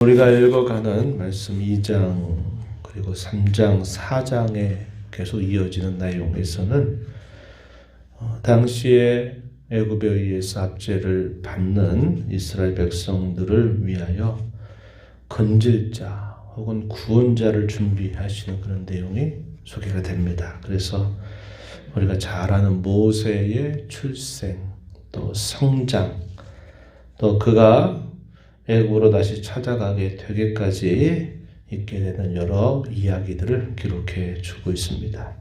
우리가 읽어가는 말씀 2장 그리고 3장, 4장에 계속 이어지는 내용에서는 당시에 애굽에 의해서 압제를 받는 이스라엘 백성들을 위하여 건질자 혹은 구원자를 준비하시는 그런 내용이 소개가 됩니다. 그래서 우리가 잘 아는 모세의 출생, 또 성장, 또 그가 애굽으로 다시 찾아가게 되기까지 있게 되는 여러 이야기들을 기록해 주고 있습니다.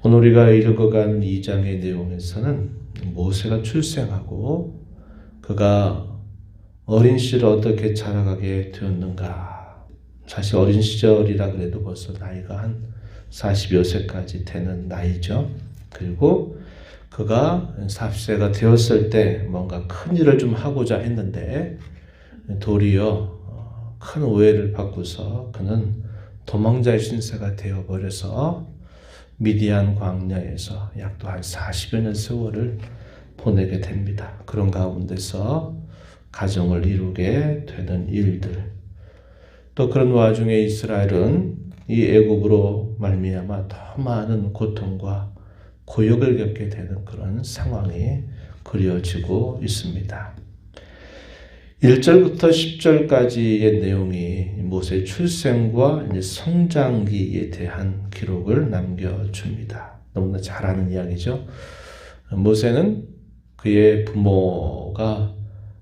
오늘 우리가 읽어간 2장의 내용에서는 모세가 출생하고 그가 어린 시절을 어떻게 자라가게 되었는가. 사실 어린 시절이라 그래도 벌써 나이가 한 40여 세까지 되는 나이죠. 그리고 그가 40세가 되었을 때 뭔가 큰 일을 좀 하고자 했는데 도리어 큰 오해를 받고서 그는 도망자의 신세가 되어버려서 미디안 광야에서 약 또 한 40여 년 세월을 보내게 됩니다. 그런 가운데서 가정을 이루게 되는 일들, 또 그런 와중에 이스라엘은 이 애굽으로 말미암아 더 많은 고통과 고역을 겪게 되는 그런 상황이 그려지고 있습니다. 1절부터 10절까지의 내용이 모세의 출생과 성장기에 대한 기록을 남겨줍니다. 너무나 잘 아는 이야기죠. 모세는 그의 부모가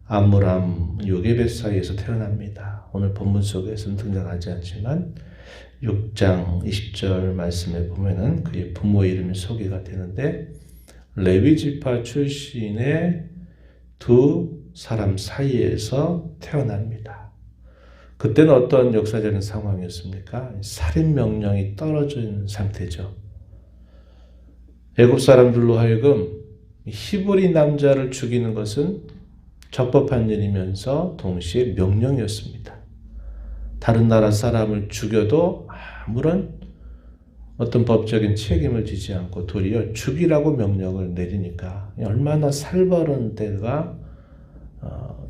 아므람, 요게벳 사이에서 태어납니다. 오늘 본문 속에서는 등장하지 않지만 6장 20절 말씀에 보면은 그의 부모 이름이 소개가 되는데 레위 지파 출신의 두 사람 사이에서 태어납니다. 그때는 어떤 역사적인 상황이었습니까? 살인 명령이 떨어져 있는 상태죠. 애굽 사람들로 하여금 히브리 남자를 죽이는 것은 적법한 일이면서 동시에 명령이었습니다. 다른 나라 사람을 죽여도 아무런 어떤 법적인 책임을 지지 않고 도리어 죽이라고 명령을 내리니까 얼마나 살벌한 때가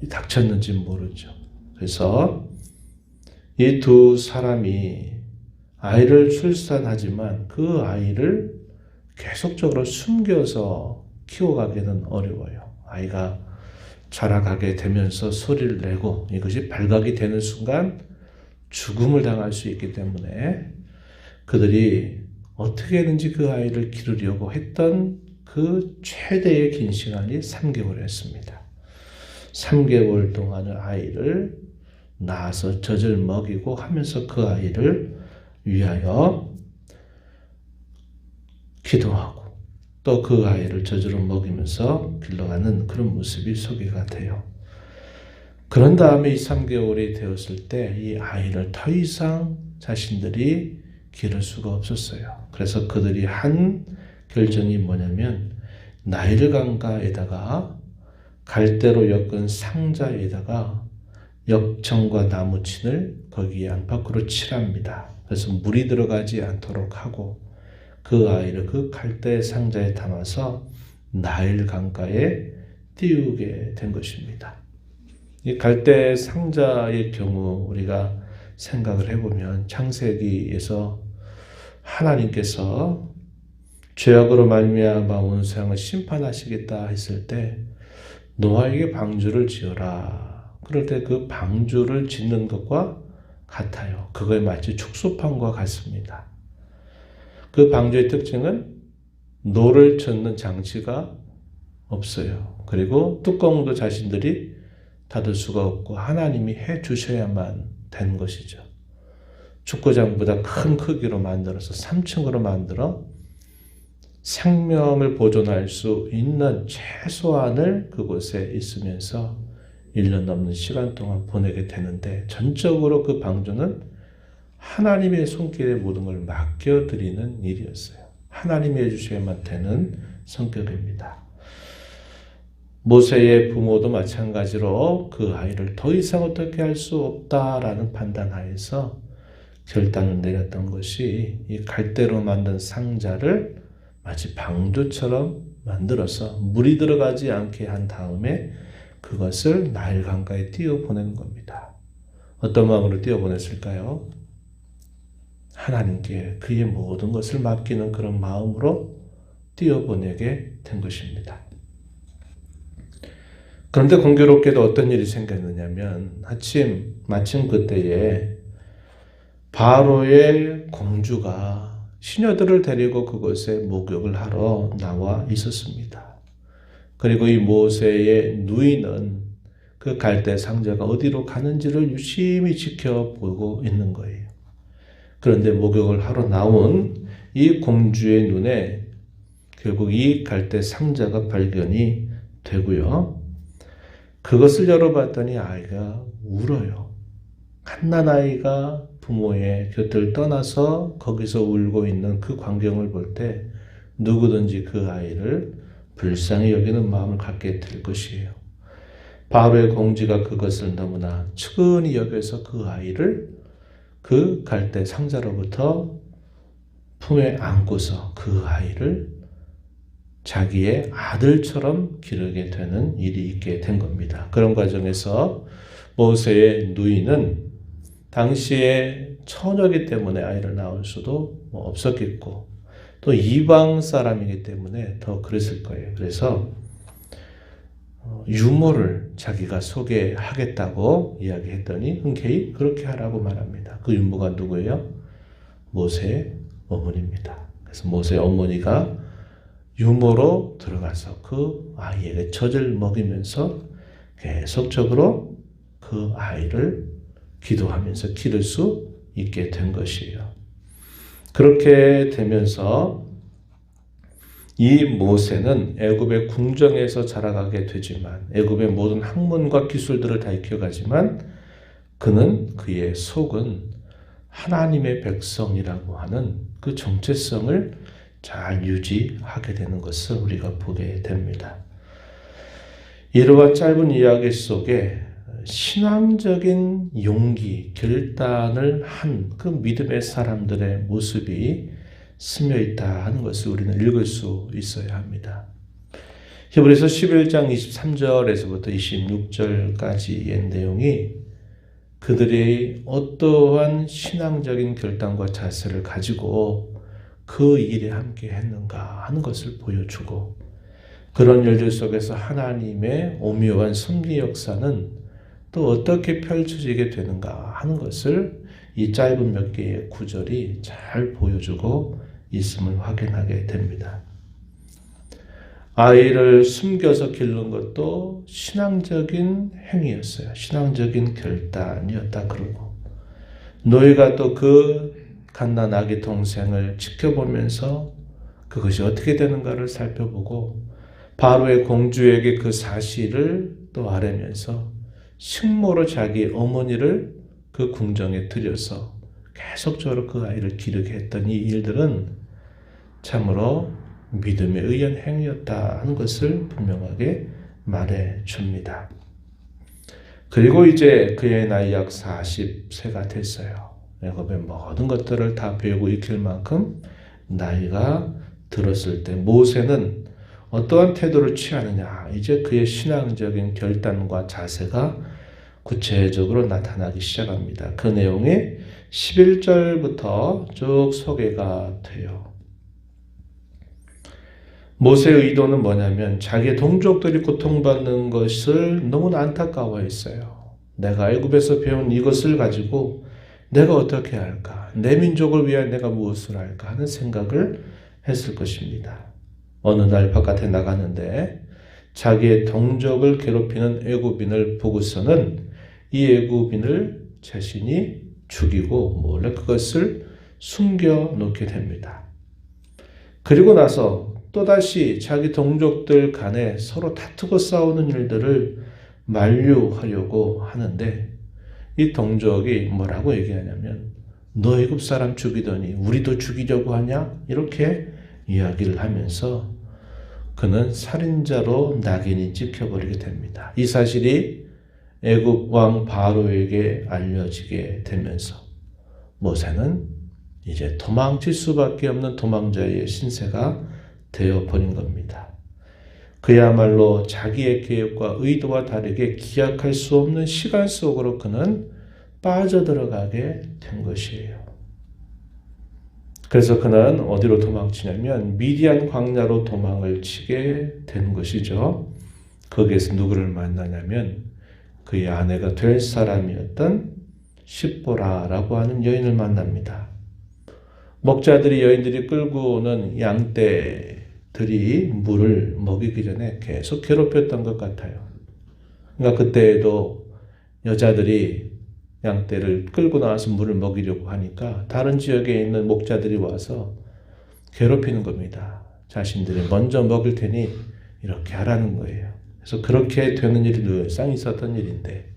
닥쳤는지 모르죠. 그래서 이 두 사람이 아이를 출산하지만 그 아이를 계속적으로 숨겨서 키워가기는 어려워요. 아이가 자라가게 되면서 소리를 내고 이것이 발각이 되는 순간 죽음을 당할 수 있기 때문에 그들이 어떻게든지 그 아이를 기르려고 했던 그 최대의 긴 시간이 3개월이었습니다. 3개월 동안을 아이를 낳아서 젖을 먹이고 하면서 그 아이를 위하여 기도하고 또 그 아이를 젖으로 먹이면서 길러가는 그런 모습이 소개가 돼요. 그런 다음에 이 3개월이 되었을 때 이 아이를 더 이상 자신들이 기를 수가 없었어요. 그래서 그들이 한 결정이 뭐냐면 나일 강가에다가 갈대로 엮은 상자에다가 역청과 나무친을 거기에 안팎으로 칠합니다. 그래서 물이 들어가지 않도록 하고 그 아이를 그 갈대 상자에 담아서 나일 강가에 띄우게 된 것입니다. 이 갈대 상자의 경우 우리가 생각을 해보면 창세기에서 하나님께서 죄악으로 말미암아 온 세상을 심판하시겠다 했을 때 노아에게 방주를 지어라. 그럴 때 그 방주를 짓는 것과 같아요. 그거에 마치 축소판과 같습니다. 그 방주의 특징은 노를 젓는 장치가 없어요. 그리고 뚜껑도 자신들이 닫을 수가 없고 하나님이 해 주셔야만 되는 것이죠. 축구장보다 큰 크기로 만들어서 3층으로 만들어 생명을 보존할 수 있는 최소한을 그곳에 있으면서 1년 넘는 시간 동안 보내게 되는데 전적으로 그 방주는 하나님의 손길에 모든 걸 맡겨드리는 일이었어요. 하나님이 해주셔야만 되는 성격입니다. 모세의 부모도 마찬가지로 그 아이를 더 이상 어떻게 할 수 없다라는 판단하에서 결단을 내렸던 것이 이 갈대로 만든 상자를 마치 방주처럼 만들어서 물이 들어가지 않게 한 다음에 그것을 나일 강가에 띄워 보내는 겁니다. 어떤 마음으로 뛰어보냈을까요? 하나님께 그의 모든 것을 맡기는 그런 마음으로 뛰어보내게 된 것입니다. 그런데 공교롭게도 어떤 일이 생겼느냐면 마침 그때에 바로의 공주가 시녀들을 데리고 그곳에 목욕을 하러 나와 있었습니다. 그리고 이 모세의 누이는 그 갈대 상자가 어디로 가는지를 유심히 지켜보고 있는 거예요. 그런데 목욕을 하러 나온 이 공주의 눈에 결국 이 갈대 상자가 발견이 되고요. 그것을 열어봤더니 아이가 울어요. 갓난아이가 부모의 곁을 떠나서 거기서 울고 있는 그 광경을 볼 때 누구든지 그 아이를 불쌍히 여기는 마음을 갖게 될 것이에요. 바로의 공주가 그것을 너무나 측은히 여겨서 그 아이를 그 갈대 상자로부터 품에 안고서 그 아이를 자기의 아들처럼 기르게 되는 일이 있게 된 겁니다. 그런 과정에서 모세의 누이는 당시에 처녀이기 때문에 아이를 낳을 수도 없었겠고 또 이방 사람이기 때문에 더 그랬을 거예요. 그래서 유모를 자기가 소개하겠다고 이야기했더니 흔쾌히 그렇게 하라고 말합니다. 그 유모가 누구예요? 모세의 어머니입니다. 그래서 모세의 어머니가 유모로 들어가서 그 아이에게 젖을 먹이면서 계속적으로 그 아이를 기도하면서 기를 수 있게 된 것이에요. 그렇게 되면서 이 모세는 애굽의 궁정에서 자라가게 되지만 애굽의 모든 학문과 기술들을 다 익혀가지만 그는 그의 속은 하나님의 백성이라고 하는 그 정체성을 잘 유지하게 되는 것을 우리가 보게 됩니다. 이러한 짧은 이야기 속에 신앙적인 용기, 결단을 한 그 믿음의 사람들의 모습이 스며 있다 하는 것을 우리는 읽을 수 있어야 합니다. 히브리서 11장 23절에서부터 26절까지의 내용이 그들의 어떠한 신앙적인 결단과 자세를 가지고 그 일에 함께 했는가 하는 것을 보여주고 그런 일들 속에서 하나님의 오묘한 섭리 역사는 또 어떻게 펼쳐지게 되는가 하는 것을 이 짧은 몇 개의 구절이 잘 보여주고 있음을 확인하게 됩니다. 아이를 숨겨서 기른 것도 신앙적인 행위였어요. 신앙적인 결단이었다 그러고 노예가 또 그 갓난아기 동생을 지켜보면서 그것이 어떻게 되는가를 살펴보고 바로의 공주에게 그 사실을 또 아뢰면서 식모로 자기 어머니를 그 궁정에 들여서 계속적으로 그 아이를 기르게 했던 이 일들은 참으로 믿음에 의한 행위였다 하는 것을 분명하게 말해 줍니다. 그리고 이제 그의 나이 약 40세가 됐어요. 애굽의 모든 것들을 다 배우고 익힐 만큼 나이가 들었을 때 모세는 어떠한 태도를 취하느냐 이제 그의 신앙적인 결단과 자세가 구체적으로 나타나기 시작합니다. 그 내용이 11절부터 쭉 소개가 돼요. 모세의 의도는 뭐냐면 자기의 동족들이 고통받는 것을 너무나 안타까워했어요. 내가 애굽에서 배운 이것을 가지고 내가 어떻게 할까? 내 민족을 위해 내가 무엇을 할까? 하는 생각을 했을 것입니다. 어느 날 바깥에 나가는데 자기의 동족을 괴롭히는 애굽인을 보고서는 이 애굽인을 자신이 죽이고 몰래 그것을 숨겨 놓게 됩니다. 그리고 나서 또다시 자기 동족들 간에 서로 다투고 싸우는 일들을 만류하려고 하는데 이 동족이 뭐라고 얘기하냐면 너 애굽 사람 죽이더니 우리도 죽이려고 하냐? 이렇게 이야기를 하면서 그는 살인자로 낙인이 찍혀버리게 됩니다. 이 사실이 애굽 왕 바로에게 알려지게 되면서 모세는 이제 도망칠 수밖에 없는 도망자의 신세가 되어버린 겁니다. 그야말로 자기의 계획과 의도와 다르게 기약할 수 없는 시간 속으로 그는 빠져들어가게 된 것이에요. 그래서 그는 어디로 도망치냐면 미디안 광야로 도망을 치게 된 것이죠. 거기에서 누구를 만나냐면 그의 아내가 될 사람이었던 십보라라고 하는 여인을 만납니다. 목자들이 여인들이 끌고 오는 양떼들이 물을 먹이기 전에 계속 괴롭혔던 것 같아요. 그러니까 그때에도 여자들이 양떼를 끌고 나와서 물을 먹이려고 하니까 다른 지역에 있는 목자들이 와서 괴롭히는 겁니다. 자신들이 먼저 먹일 테니 이렇게 하라는 거예요. 그래서 그렇게 되는 일이 늘상 있었던 일인데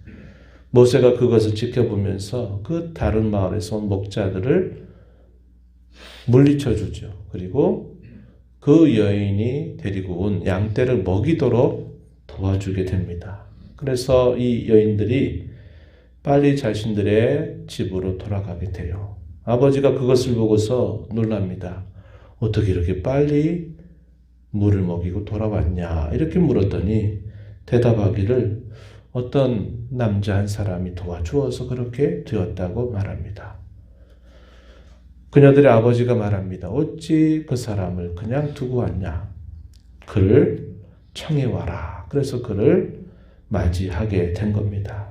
모세가 그것을 지켜보면서 그 다른 마을에서 온 목자들을 물리쳐 주죠. 그리고 그 여인이 데리고 온 양떼를 먹이도록 도와주게 됩니다. 그래서 이 여인들이 빨리 자신들의 집으로 돌아가게 돼요. 아버지가 그것을 보고서 놀랍니다. 어떻게 이렇게 빨리 물을 먹이고 돌아왔냐 이렇게 물었더니 대답하기를 어떤 남자 한 사람이 도와주어서 그렇게 되었다고 말합니다. 그녀들의 아버지가 말합니다. 어찌 그 사람을 그냥 두고 왔냐. 그를 청해와라. 그래서 그를 맞이하게 된 겁니다.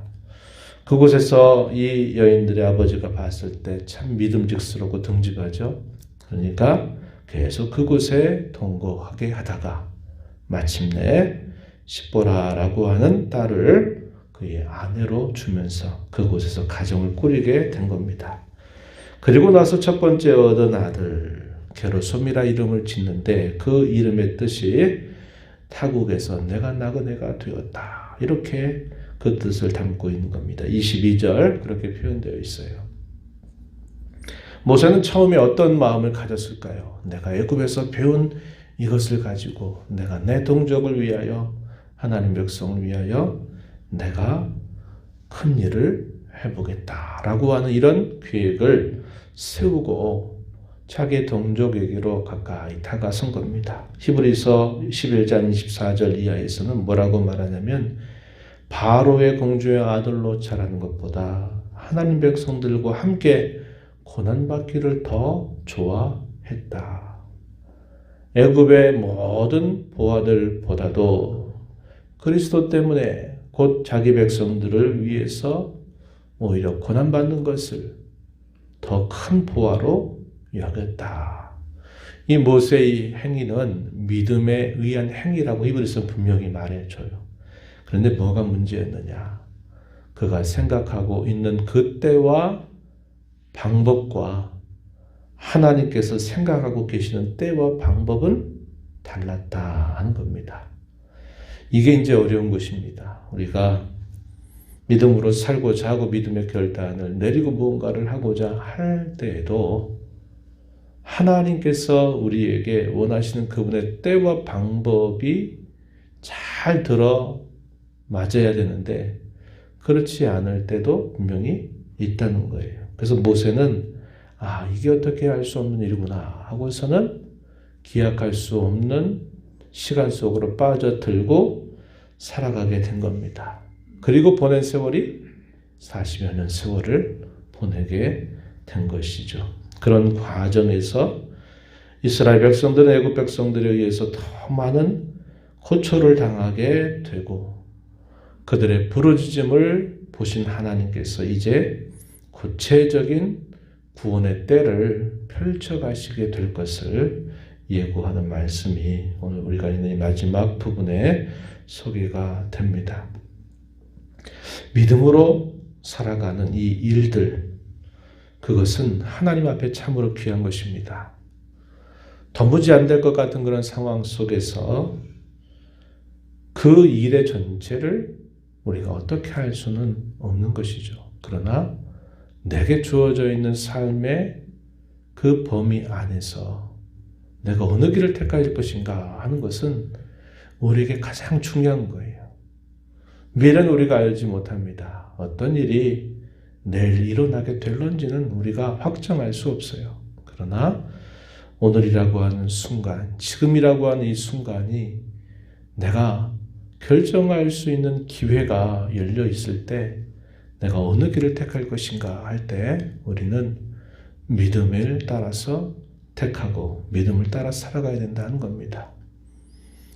그곳에서 이 여인들의 아버지가 봤을 때 참 믿음직스럽고 등지가죠. 그러니까 계속 그곳에 동거하게 하다가 마침내 십보라라고 하는 딸을 그의 아내로 주면서 그곳에서 가정을 꾸리게 된 겁니다. 그리고 나서 첫 번째 얻은 아들 게르솜이라 이름을 짓는데 그 이름의 뜻이 타국에서 내가 나그네가 되었다. 이렇게 그 뜻을 담고 있는 겁니다. 22절 그렇게 표현되어 있어요. 모세는 처음에 어떤 마음을 가졌을까요? 내가 애굽에서 배운 이것을 가지고 내가 내 동족을 위하여 하나님 백성을 위하여 내가 큰 일을 해보겠다라고 하는 이런 계획을 세우고 자기 동족에게로 가까이 다가선 겁니다. 히브리서 11장 24절 이하에서는 뭐라고 말하냐면 바로의 공주의 아들로 자라는 것보다 하나님 백성들과 함께 고난받기를 더 좋아했다. 애굽의 모든 보아들보다도 그리스도 때문에 곧 자기 백성들을 위해서 오히려 고난받는 것을 더 큰 보아로 여겼다. 이 모세의 행위는 믿음에 의한 행위라고 히브리서는 분명히 말해줘요. 그런데 뭐가 문제였느냐? 그가 생각하고 있는 그 때와 방법과 하나님께서 생각하고 계시는 때와 방법은 달랐다 하는 겁니다. 이게 이제 어려운 것입니다. 우리가 믿음으로 살고자 하고 믿음의 결단을 내리고 무언가를 하고자 할 때에도 하나님께서 우리에게 원하시는 그분의 때와 방법이 잘 들어 맞아야 되는데 그렇지 않을 때도 분명히 있다는 거예요. 그래서 모세는 이게 어떻게 할 수 없는 일이구나 하고서는 기약할 수 없는 시간 속으로 빠져들고 살아가게 된 겁니다. 그리고 보낸 세월이 40여 년 세월을 보내게 된 것이죠. 그런 과정에서 이스라엘 백성들은 애굽 백성들에 의해서 더 많은 고초를 당하게 되고 그들의 부르짖음을 보신 하나님께서 이제 구체적인 구원의 때를 펼쳐가시게 될 것을 예고하는 말씀이 오늘 우리가 있는 이 마지막 부분에 소개가 됩니다. 믿음으로 살아가는 이 일들, 그것은 하나님 앞에 참으로 귀한 것입니다. 도무지 안 될 것 같은 그런 상황 속에서 그 일의 전체를 우리가 어떻게 할 수는 없는 것이죠. 그러나 내게 주어져 있는 삶의 그 범위 안에서 내가 어느 길을 택할 것인가 하는 것은 우리에게 가장 중요한 거예요. 미래는 우리가 알지 못합니다. 어떤 일이 내일 일어나게 될런지는 우리가 확정할 수 없어요. 그러나 오늘이라고 하는 순간, 지금이라고 하는 이 순간이 내가 결정할 수 있는 기회가 열려 있을 때 내가 어느 길을 택할 것인가 할 때 우리는 믿음을 따라서 택하고 믿음을 따라 살아가야 된다는 겁니다.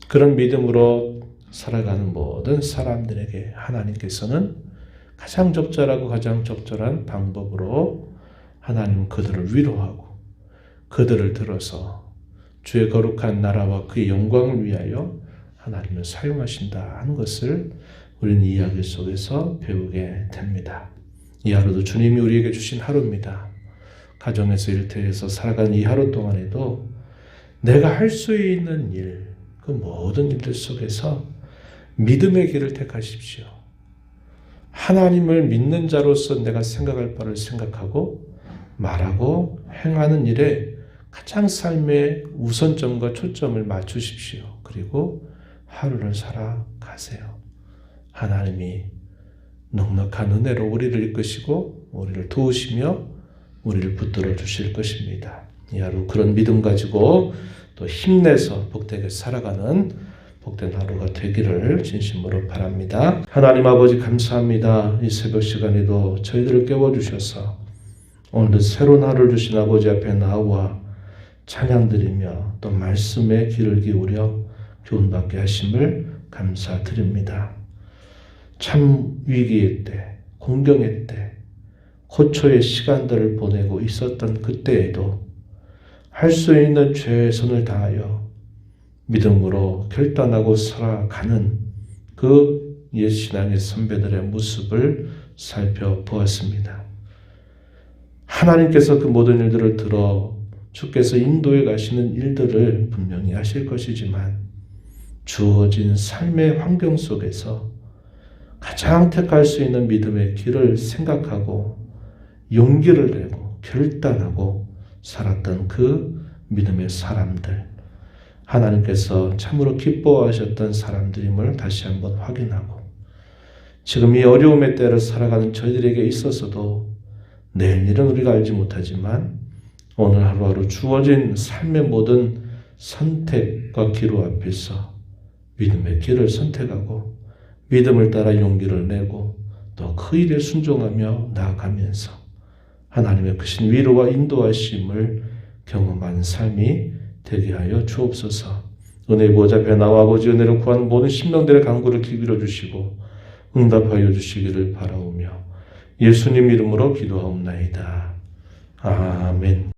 그런 믿음으로 살아가는 모든 사람들에게 하나님께서는 가장 적절하고 가장 적절한 방법으로 하나님은 그들을 위로하고 그들을 들어서 주의 거룩한 나라와 그의 영광을 위하여 하나님을 사용하신다 하는 것을 우리는 이 이야기 속에서 배우게 됩니다. 이 하루도 주님이 우리에게 주신 하루입니다. 가정에서 일터에서 살아가는 이 하루 동안에도 내가 할 수 있는 일, 그 모든 일들 속에서 믿음의 길을 택하십시오. 하나님을 믿는 자로서 내가 생각할 바를 생각하고 말하고 행하는 일에 가장 삶의 우선점과 초점을 맞추십시오. 그리고 하루를 살아가세요. 하나님이 넉넉한 은혜로 우리를 이끄시고 우리를 도우시며 우리를 붙들어 주실 것입니다. 이 하루 그런 믿음 가지고 또 힘내서 복되게 살아가는 복된 하루가 되기를 진심으로 바랍니다. 하나님 아버지 감사합니다. 이 새벽 시간에도 저희들을 깨워주셔서 오늘도 새로운 하루를 주신 아버지 앞에 나와 찬양드리며 또 말씀에 귀를 기울여 교훈받게 하심을 감사드립니다. 참 위기의 때, 공경의 때, 고초의 시간들을 보내고 있었던 그때에도 할 수 있는 최선을 다하여 믿음으로 결단하고 살아가는 그 옛신앙의 선배들의 모습을 살펴보았습니다. 하나님께서 그 모든 일들을 들어 주께서 인도해 가시는 일들을 분명히 하실 것이지만 주어진 삶의 환경 속에서 가장 택할 수 있는 믿음의 길을 생각하고 용기를 내고 결단하고 살았던 그 믿음의 사람들, 하나님께서 참으로 기뻐하셨던 사람들임을 다시 한번 확인하고 지금 이 어려움의 때를 살아가는 저희들에게 있어서도 내일 일은 우리가 알지 못하지만 오늘 하루하루 주어진 삶의 모든 선택과 기로 앞에서 믿음의 길을 선택하고 믿음을 따라 용기를 내고 또 그 일에 순종하며 나아가면서 하나님의 크신 위로와 인도하심을 경험한 삶이 되게 하여 주옵소서. 은혜의 보좌 앞에 나와 아버지 은혜를 구하는 모든 심령들의 간구를 기울여 주시고 응답하여 주시기를 바라오며 예수님 이름으로 기도하옵나이다. 아멘.